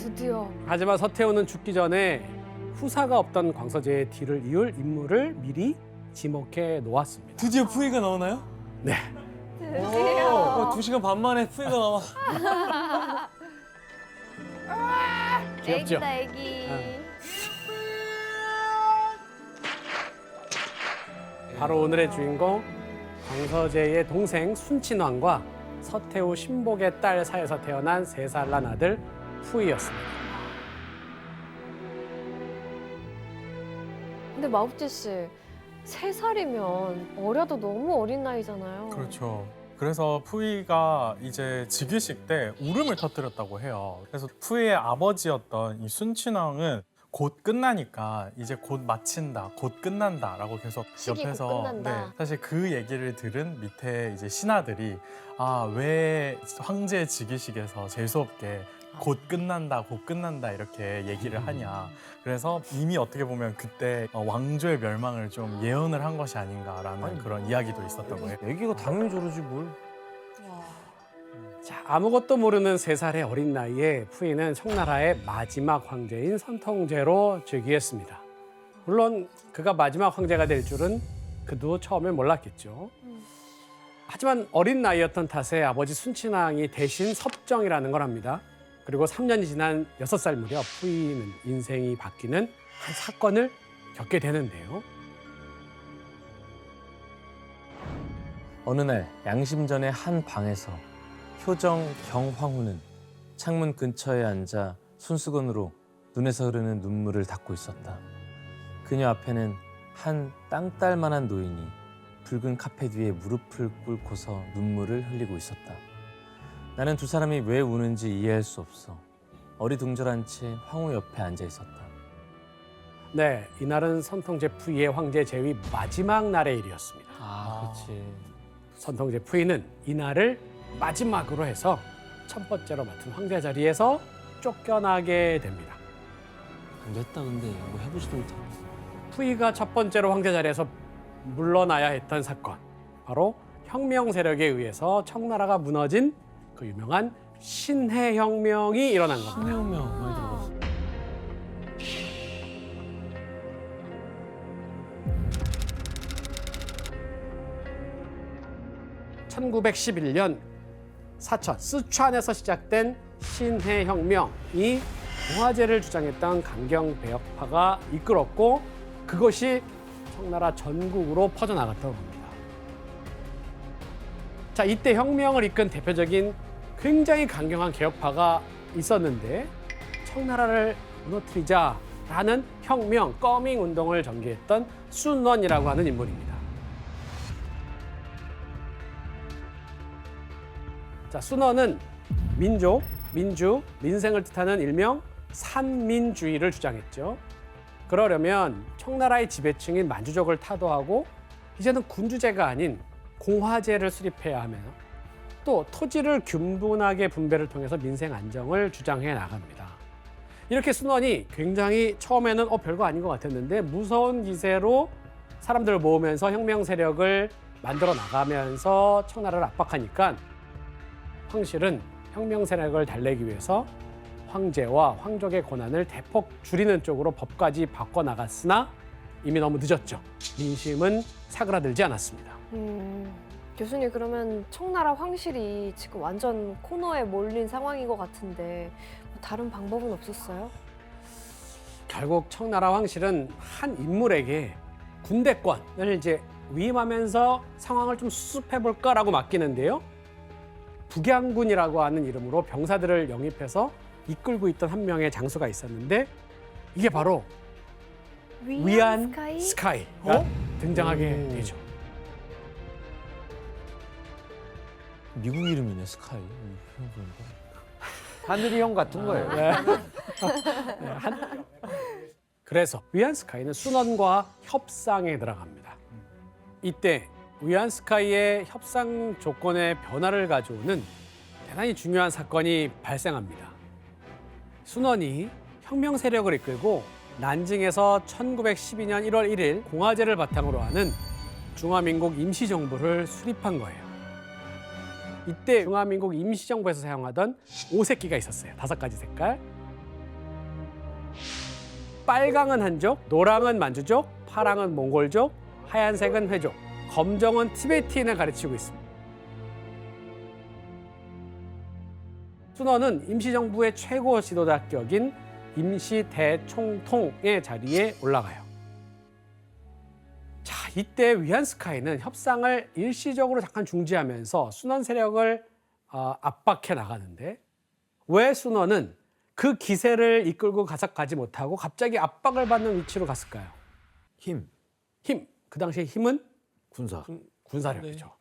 드디어. 하지만 서태후는 죽기 전에 후사가 없던 광서제의 뒤를 이을 인물을 미리 지목해 놓았습니다. 드디어 푸이가 나오나요? 네. 드디어. 2시간 반 만에 푸이가 나와. 귀엽죠? 애기다 애기. 바로 오늘의 주인공 광서제의 동생 순친왕과 서태후 신복의 딸 사이에서 태어난 3살 난 아들 푸이였습니다. 근데 마법지 씨, 3살이면 어려도 너무 어린 나이잖아요. 그렇죠. 그래서 푸이가 이제 즉위식 때 울음을 터뜨렸다고 해요. 그래서 푸이의 아버지였던 이 순친왕은 곧 끝나니까 이제 곧 마친다, 곧 끝난다라고 계속 시기 곧 옆에서 끝난다. 사실 그 얘기를 들은 밑에 이제 신하들이 왜 황제 즉위식에서 재수 없게 곧 끝난다 이렇게 얘기를 하냐. 그래서 이미 어떻게 보면 그때 왕조의 멸망을 좀 예언을 한 것이 아닌가라는 그런 이야기도 있었던 거예요. 애기가 당연히 저러지 뭘. 자, 아무것도 모르는 3살의 어린 나이에 푸이는 청나라의 마지막 황제인 선통제로 즉위했습니다. 물론 그가 마지막 황제가 될 줄은 그도 처음에 몰랐겠죠. 하지만 어린 나이였던 탓에 아버지 순친왕이 대신 섭정이라는 걸 합니다. 그리고 3년이 지난 6살 무렵 푸이는 인생이 바뀌는 한 사건을 겪게 되는데요. 어느 날 양심전의 한 방에서 효정 경황후는 창문 근처에 앉아 손수건으로 눈에서 흐르는 눈물을 닦고 있었다. 그녀 앞에는 한 땅딸만한 노인이 붉은 카펫 위에 무릎을 꿇고서 눈물을 흘리고 있었다. 나는 두 사람이 왜 우는지 이해할 수 없어 어리둥절한 채 황후 옆에 앉아 있었다. 네, 이날은 선통제 푸이의 황제 제위 마지막 날의 일이었습니다. 그렇지. 선통제 푸이는 이날을 마지막으로 해서 첫 번째로 맡은 황제 자리에서 쫓겨나게 됩니다. 안 됐다 근데 뭐 해보지도 못하고. 푸이가 첫 번째로 황제 자리에서 물러나야 했던 사건, 바로 혁명 세력에 의해서 청나라가 무너진 그 유명한 신해혁명이 일어난 겁니다. 신혁명 많이 들어봤어. (1911년) 사천 스촨에서 시작된 신해혁명이 공화제를 주장했던 강경배역파가 이끌었고 그것이 청나라 전국으로 퍼져나갔다고 합니다. 자, 이때 혁명을 이끈 대표적인 굉장히 강경한 개혁파가 있었는데 청나라를 무너뜨리자라는 혁명, 꺼밍 운동을 전개했던 순원이라고 하는 인물입니다. 자, 순원은 민족, 민주, 민생을 뜻하는 일명 산민주의를 주장했죠. 그러려면 청나라의 지배층인 만주족을 타도하고 이제는 군주제가 아닌 공화제를 수립해야 하며 또 토지를 균분하게 분배를 통해서 민생 안정을 주장해 나갑니다. 이렇게 순원이 굉장히 처음에는 별거 아닌 것 같았는데 무서운 기세로 사람들을 모으면서 혁명 세력을 만들어 나가면서 청나라를 압박하니까 황실은 혁명 세력을 달래기 위해서 황제와 황족의 권한을 대폭 줄이는 쪽으로 법까지 바꿔나갔으나 이미 너무 늦었죠. 민심은 사그라들지 않았습니다. 교수님, 그러면 청나라 황실이 지금 완전 코너에 몰린 상황인 것 같은데 뭐 다른 방법은 없었어요? 결국 청나라 황실은 한 인물에게 군대권을 이제 위임하면서 상황을 좀 수습해 볼까라고 맡기는데요. 북양군이라고 하는 이름으로 병사들을 영입해서 이끌고 있던 한 명의 장수가 있었는데 이게 바로 위안 스카이가 등장하게 되죠. 미국 이름이네 스카이. 보니까. 하늘이 형 같은 거예요. 그래서 위안 스카이는 순원과 협상에 들어갑니다. 이때 위안 스카이의 협상 조건의 변화를 가져오는 대단히 중요한 사건이 발생합니다. 순원이 혁명 세력을 이끌고 난징에서 1912년 1월 1일 공화제를 바탕으로 하는 중화민국 임시정부를 수립한 거예요. 이때 중화민국 임시정부에서 사용하던 5색기가 있었어요. 5가지 색깔. 빨강은 한족, 노랑은 만주족, 파랑은 몽골족, 하얀색은 회족, 검정은 티베티인을 가르치고 있습니다. 순원은 임시정부의 최고 지도자격인 임시대총통의 자리에 올라가요. 자, 이때 위안스카이는 협상을 일시적으로 잠깐 중지하면서 순원 세력을 압박해 나가는데 왜 순원은 그 기세를 이끌고 가지 못하고 갑자기 압박을 받는 위치로 갔을까요? 힘, 힘. 그 당시에 힘은 군사. 군사력이죠.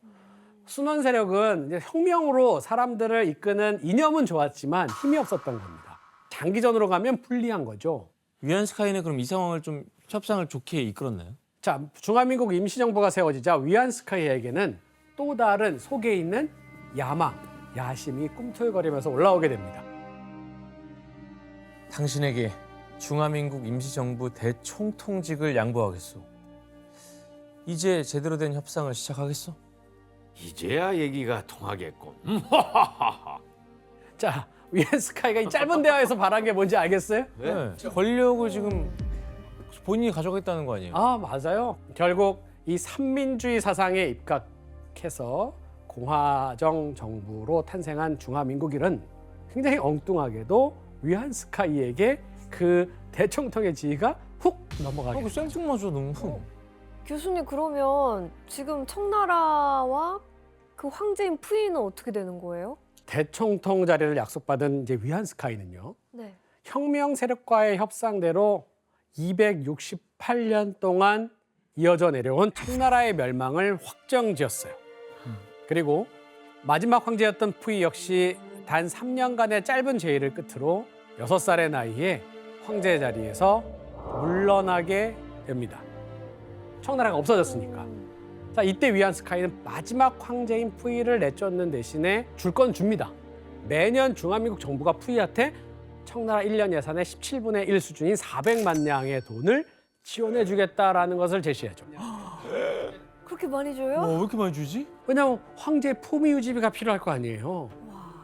순원 세력은 이제 혁명으로 사람들을 이끄는 이념은 좋았지만 힘이 없었던 겁니다. 장기전으로 가면 불리한 거죠. 위안스카이는 그럼 이 상황을 좀 협상을 좋게 이끌었나요? 자, 중화민국 임시정부가 세워지자 위안스카이에게는 또 다른 속에 있는 야망, 야심이 꿈틀거리면서 올라오게 됩니다. 당신에게 중화민국 임시정부 대총통직을 양보하겠소. 이제 제대로 된 협상을 시작하겠소? 이제야 얘기가 통하겠군. 자, 위안스카이가 이 짧은 대화에서 바란 게 뭔지 알겠어요? 네. 권력을 지금 본인이 가져가겠다는 거 아니에요? 아, 맞아요. 결국 이 삼민주의 사상에 입각해서 공화정 정부로 탄생한 중화민국일은 굉장히 엉뚱하게도 위안스카이에게 그 대총통의 지위가 훅 넘어가게 그 생뚱맞아 너무. 교수님 그러면 지금 청나라와 그 황제인 푸이는 어떻게 되는 거예요? 대총통 자리를 약속받은 이제 위안스카이는요. 네. 혁명 세력과의 협상대로 268년 동안 이어져 내려온 청나라의 멸망을 확정지었어요. 그리고 마지막 황제였던 푸이 역시 단 3년간의 짧은 제의를 끝으로 6살의 나이에 황제 자리에서 물러나게 됩니다. 청나라가 없어졌으니까. 자, 이때 위안스카이는 마지막 황제인 푸이를 내쫓는 대신에 줄 건 줍니다. 매년 중화민국 정부가 푸이한테 청나라 1년 예산의 17분의 1 수준인 400만 냥의 돈을 지원해 주겠다라는 것을 제시하죠. 그렇게 많이 줘요? 왜 이렇게 많이 주지? 왜냐하면 황제의 품위 유지비가 필요할 거 아니에요.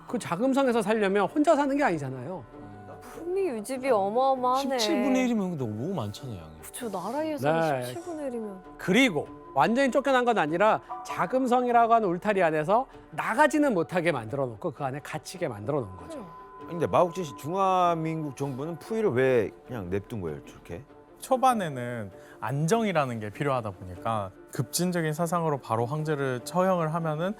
그 자금성에서 살려면 혼자 사는 게 아니잖아요. 품위 유지비 어마어마하네. 17분의 1이면 근데 너무 많잖아요, 양이. 그쵸, 나라 예산이 네. 17분의 1이면. 그리고 완전히 쫓겨난 건 아니라 자금성이라고 하는 울타리 안에서 나가지는 못하게 만들어 놓고 그 안에 갇히게 만들어 놓은 거죠. 근데 마국진 씨, 중화민국 정부는 푸이를 왜 그냥 냅둔 거예요, 저렇게? 초반에는 안정이라는 게 필요하다 보니까 급진적인 사상으로 바로 황제를 처형을 하면은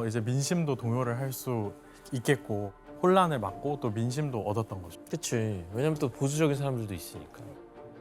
이제 민심도 동요를 할 수 있겠고 혼란을 막고 또 민심도 얻었던 거죠. 그치. 왜냐면 또 보수적인 사람들도 있으니까.